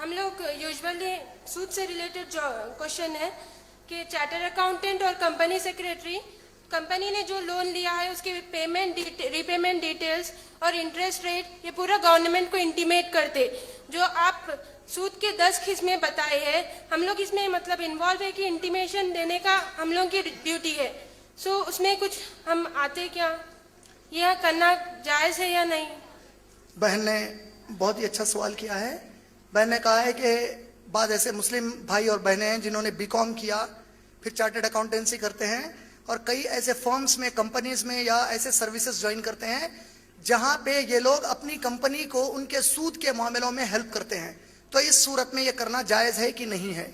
हम लोग यूजुअली सूद से रिलेटेड जो क्वेश्चन है कि चार्टर अकाउंटेंट और कंपनी सेक्रेटरी, कंपनी ने जो लोन लिया है उसके रीपेमेंट डिटेल्स और इंटरेस्ट रेट ये पूरा गवर्नमेंट को इंटीमेट करते। जो आप सूद के 10 किस्में बताए हैं, हम लोग इसमें मतलब इन्वॉल्व है कि इंटीमेशन देने का हम लोग की ड्यूटी है। सो उसमें कुछ हम आते क्या, यह करना जायज़ है या नहीं? बहन ने बहुत ही अच्छा सवाल किया है। बहन ने कहा है कि बाद ऐसे मुस्लिम भाई और बहनें हैं जिन्होंने बीकॉम किया, फिर चार्टर्ड अकाउंटेंसी करते हैं और कई ऐसे फर्म्स में, कंपनीज में या ऐसे सर्विसेज ज्वाइन करते हैं जहां पे ये लोग अपनी कंपनी को उनके सूद के मामलों में हेल्प करते हैं। तो इस सूरत में ये करना जायज़ है कि नहीं है?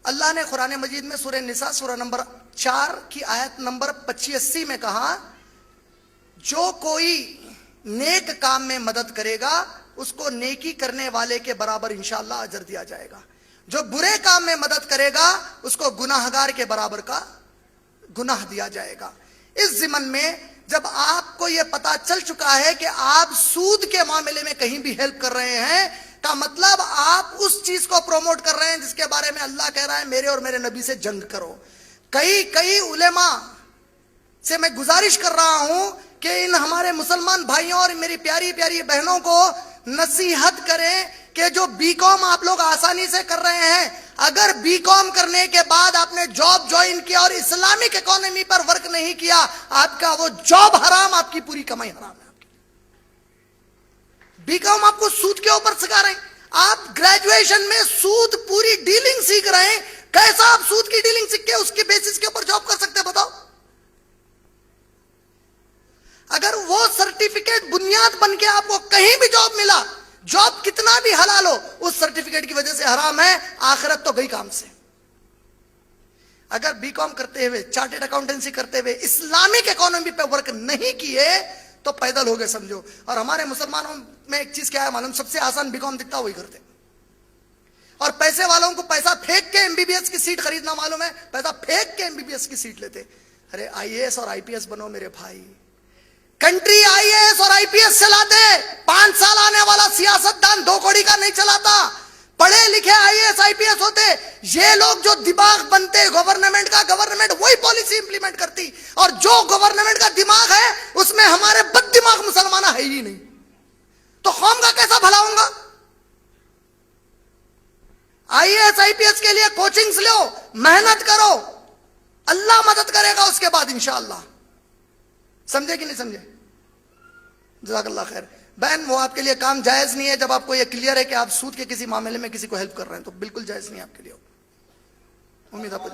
अल्लाह ने कुरान मजीद में सूरह निसा सूरह नंबर 4 की आयत नंबर 85 में कहा, जो कोई नेक काम में मदद करेगा उसको नेकी करने वाले के बराबर इंशाअल्लाह अजर दिया जाएगा। जो बुरे काम में मदद करेगा उसको गुनाहगार के बराबर का गुनाह दिया जाएगा। इस ज़िमन में जब आपको यह पता चल चुका है कि आप सूद के मामले में कहीं भी हेल्प कर रहे हैं, का मतलब आप उस चीज को प्रमोट कर रहे हैं जिसके बारे में अल्लाह कह रहा है मेरे और मेरे नबी से जंग करो। कई उलेमा से मैं गुजारिश कर रहा हूं कि इन हमारे मुसलमान भाइयों और मेरी प्यारी प्यारी बहनों को नसीहत करें कि जो बीकॉम आप लोग आसानी से कर रहे हैं, अगर बीकॉम करने के बाद आपने जॉब ज्वाइन किया और इस्लामिक इकोनॉमी पर वर्क नहीं किया, आपका वो जॉब हराम, आपकी पूरी कमाई हराम है। बीकॉम आपको सूद के ऊपर सिखा रहे हैं, आप ग्रेजुएशन में सूद पूरी डीलिंग सीख रहे हैं। कैसा आप सूद की डीलिंग सीख के उसके बेसिस के ऊपर जॉब कर सकते हैं बताओ? अगर वो सर्टिफिकेट बुनियाद बन के आपको कहीं भी जॉब मिला, जॉब कितना भी हलाल हो, उस सर्टिफिकेट की वजह से हराम है, आखिरत तो गई काम से। अगर बीकॉम करते हुए, चार्टर्ड अकाउंटेंसी करते हुए इस्लामिक इकोनॉमी पे वर्क नहीं किए तो पैदल हो गए समझो। और हमारे मुसलमानों में एक चीज क्या है मालूम, सबसे आसान बीकॉम दिखता वही करते। और पैसे वालों को पैसा फेंक के एमबीबीएस की सीट खरीदना मालूम है, पैसा फेंक के एमबीबीएस की सीट लेते। अरे आईएएस और आईपीएस बनो मेरे भाई। कंट्री आईएएस और आईपीएस चलाते, 5 साल आने वाला सियासतदान 2 कौड़ी का नहीं चलाता। पढ़े लिखे आईएएस आईपीएस होते ये लोग, जो दिमाग बनते गवर्नमेंट का, गवर्नमेंट वही पॉलिसी इंप्लीमेंट करती। और जो गवर्नमेंट का दिमाग है उसमें हमारे बददिमाग मुसलमान है ही नहीं, तो कौम का कैसा भला होगा? आईएएस आईपीएस के लिए कोचिंग्स लो, मेहनत करो, अल्लाह मदद करेगा उसके बाद इंशाअल्लाह। समझे कि नहीं समझे? जज़ाकल्लाह खैर। बहन, वो आपके लिए काम जायज नहीं है जब आपको ये क्लियर है कि आप सूद के किसी मामले में किसी को हेल्प कर रहे हैं, तो बिल्कुल जायज नहीं है आपके लिए। उम्मीद आपको